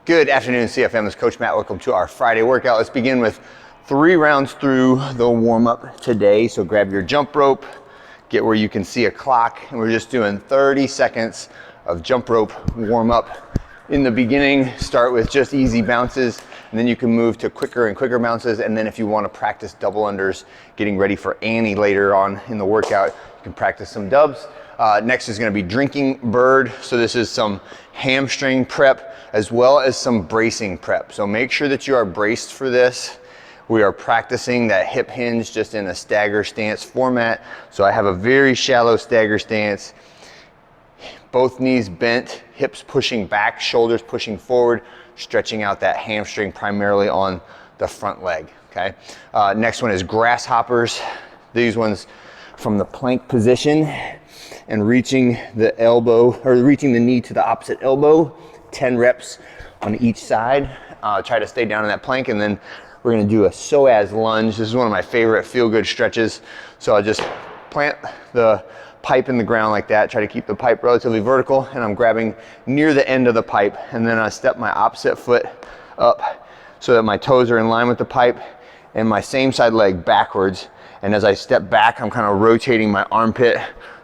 Good afternoon, CFM. This is Coach Matt. Welcome to our Friday workout. Let's begin with 3 rounds through the warm-up today. So grab your jump rope, get where you can see a clock, and we're just doing 30 seconds of jump rope warm-up. In the beginning, start with just easy bounces, and then you can move to quicker and quicker bounces. And then if you want to practice double unders, getting ready for Annie later on in the workout, you can practice some dubs. Next is going to be drinking bird. So this is some hamstring prep as well as some bracing prep. So make sure that you are braced for this. We are practicing that hip hinge just in a stagger stance format. So I have a very shallow stagger stance. Both knees bent, hips pushing back, shoulders pushing forward, stretching out that hamstring primarily on the front leg, okay? Next one is grasshoppers. These ones from the plank position and reaching the elbow, or reaching the knee to the opposite elbow, 10 reps on each side. Try to stay down in that plank, and then we're gonna do a psoas lunge. This is one of my favorite feel-good stretches. So I'll just plant the pipe in the ground like that, try to keep the pipe relatively vertical, and I'm grabbing near the end of the pipe, and then I step my opposite foot up so that my toes are in line with the pipe, and my same side leg backwards. And as I step back, I'm kind of rotating my armpit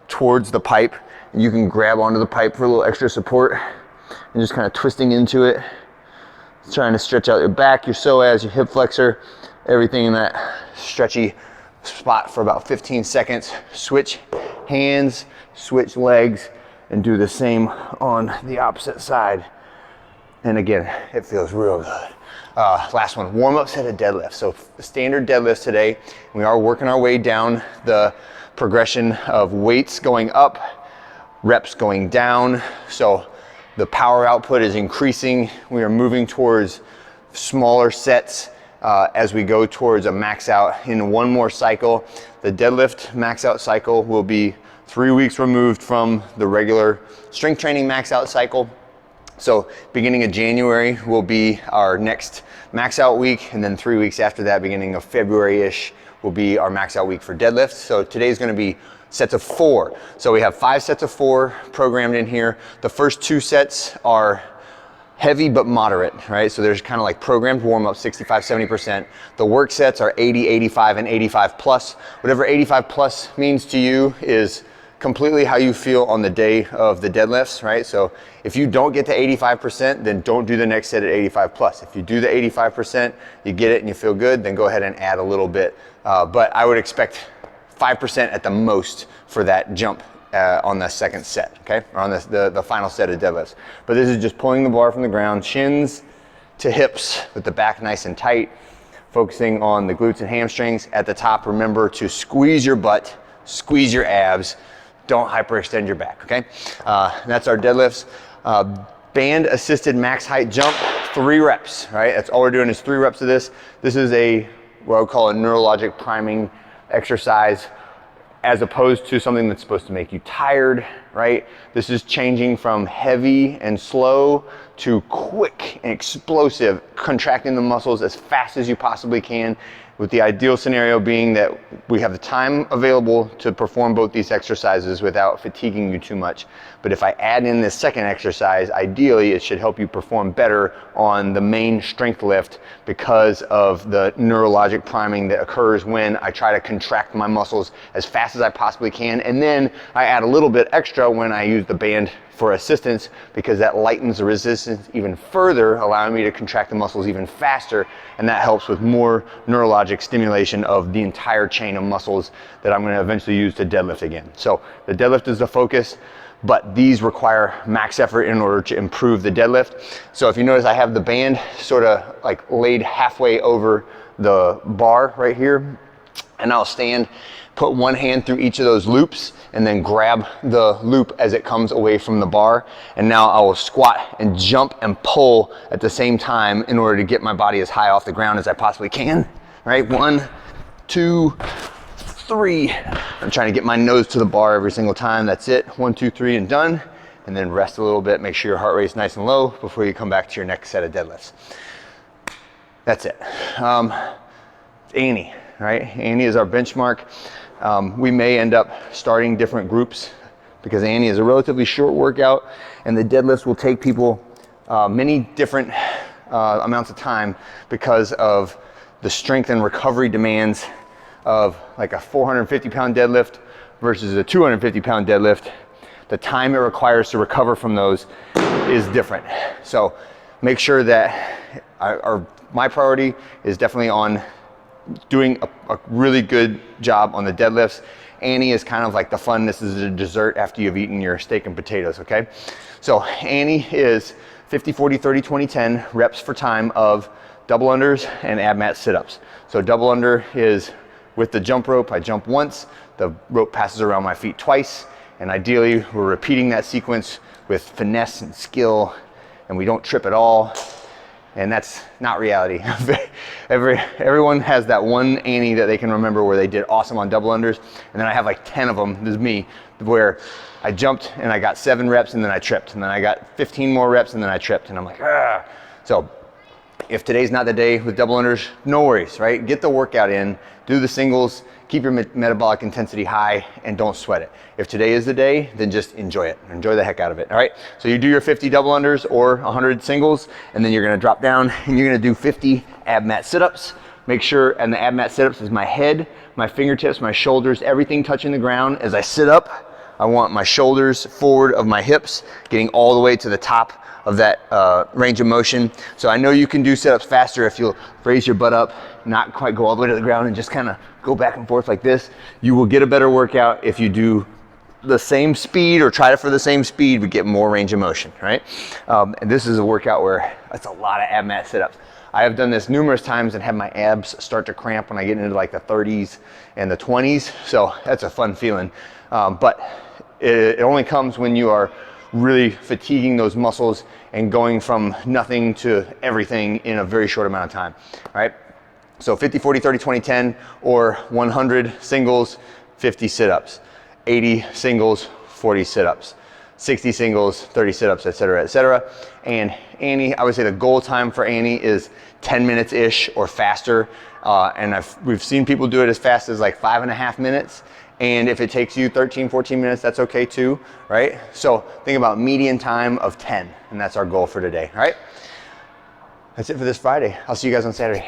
towards the pipe, and you can grab onto the pipe for a little extra support, and just kind of twisting into it, trying to stretch out your back, your psoas, your hip flexor, everything in that stretchy spot for about 15 seconds. Switch hands, switch legs, and do the same on the opposite side. And again, it feels real good. Last one, warm-up set of deadlifts. So standard deadlifts today. We are working our way down the progression of weights going up, reps going down. So the power output is increasing. We are moving towards smaller sets as we go towards a max out in one more cycle. The deadlift max out cycle will be 3 weeks removed from the regular strength training max out cycle. So beginning of January will be our next max out week, and then 3 weeks after that, beginning of February-ish, will be our max out week for deadlifts. So today's gonna be sets of 4. So we have 5 sets of 4 programmed in here. The first 2 sets are heavy but moderate, right? So there's kind of like programmed warm-up, 65, 70%. The work sets are 80, 85, and 85 plus. Whatever 85 plus means to you is completely how you feel on the day of the deadlifts, right? So if you don't get to 85%, then don't do the next set at 85 plus. If you do the 85%, you get it and you feel good, then go ahead and add a little bit. But I would expect 5% at the most for that jump on the second set, okay? Or on the final set of deadlifts. But this is just pulling the bar from the ground, shins to hips with the back nice and tight, focusing on the glutes and hamstrings. At the top, remember to squeeze your butt, squeeze your abs, don't hyperextend your back, okay? That's our deadlifts. Band assisted max height jump, 3 reps, right? That's all we're doing is 3 reps of this. This is what I would call a neurologic priming exercise, as opposed to something that's supposed to make you tired, right? This is changing from heavy and slow to quick and explosive, contracting the muscles as fast as you possibly can, with the ideal scenario being that we have the time available to perform both these exercises without fatiguing you too much. But if I add in this second exercise, ideally it should help you perform better on the main strength lift because of the neurologic priming that occurs when I try to contract my muscles as fast as I possibly can. And then I add a little bit extra when I use the band for assistance, because that lightens the resistance even further, allowing me to contract the muscles even faster, and that helps with more neurologic stimulation of the entire chain of muscles that I'm gonna eventually use to deadlift again. So the deadlift is the focus, but these require max effort in order to improve the deadlift. So if you notice, I have the band sort of like laid halfway over the bar right here, and I'll stand, put one hand through each of those loops, and then grab the loop as it comes away from the bar. And now I will squat and jump and pull at the same time in order to get my body as high off the ground as I possibly can, right? 1, 2, 3. I'm trying to get my nose to the bar every single time. That's it. 1, 2, 3, and done. And then rest a little bit. Make sure your heart rate's nice and low before you come back to your next set of deadlifts. That's it. Annie, right? Annie is our benchmark. We may end up starting different groups because Annie is a relatively short workout, and the deadlifts will take people many different amounts of time because of the strength and recovery demands of like a 450-pound deadlift versus a 250-pound deadlift. The time it requires to recover from those is different. So make sure that my priority is definitely on doing a really good job on the deadlifts. Annie is kind of like the fun, this is a dessert after you've eaten your steak and potatoes, okay? So Annie is 50, 40, 30, 20, 10 reps for time of double unders and ab mat sit-ups. So double under is with the jump rope, I jump once, the rope passes around my feet twice, and ideally we're repeating that sequence with finesse and skill, and we don't trip at all. And that's not reality. Everyone has that one Annie that they can remember where they did awesome on double unders. And then I have like 10 of them, this is me, where I jumped and I got 7 reps and then I tripped. And then I got 15 more reps and then I tripped. And I'm like, ah. So if today's not the day with double unders, no worries, right? Get the workout in, do the singles, keep your metabolic intensity high, and don't sweat it. If today is the day, then just enjoy it. Enjoy the heck out of it, all right? So you do your 50 double unders or 100 singles, and then you're gonna drop down and you're gonna do 50 ab mat sit-ups. Make sure, and the ab mat sit-ups is my head, my fingertips, my shoulders, everything touching the ground. As I sit up, I want my shoulders forward of my hips, getting all the way to the top of that range of motion. So I know you can do sit-ups faster if you'll raise your butt up, not quite go all the way to the ground and just kind of go back and forth like this. You will get a better workout if you do the same speed or try it for the same speed, but get more range of motion, right? And this is a workout where it's a lot of ab mat sit-ups. I have done this numerous times and had my abs start to cramp when I get into like the 30s and the 20s. So that's a fun feeling. But it only comes when you are really fatiguing those muscles and going from nothing to everything in a very short amount of time, all right? So 50, 40, 30, 20, 10, or 100 singles, 50 sit-ups, 80 singles, 40 sit-ups, 60 singles, 30 sit-ups, et cetera, et cetera. And Annie, I would say the goal time for Annie is 10 minutes-ish or faster. And we've seen people do it as fast as like 5.5 minutes. And if it takes you 13, 14 minutes, that's okay too, right? So think about median time of 10, and that's our goal for today, all right? That's it for this Friday. I'll see you guys on Saturday.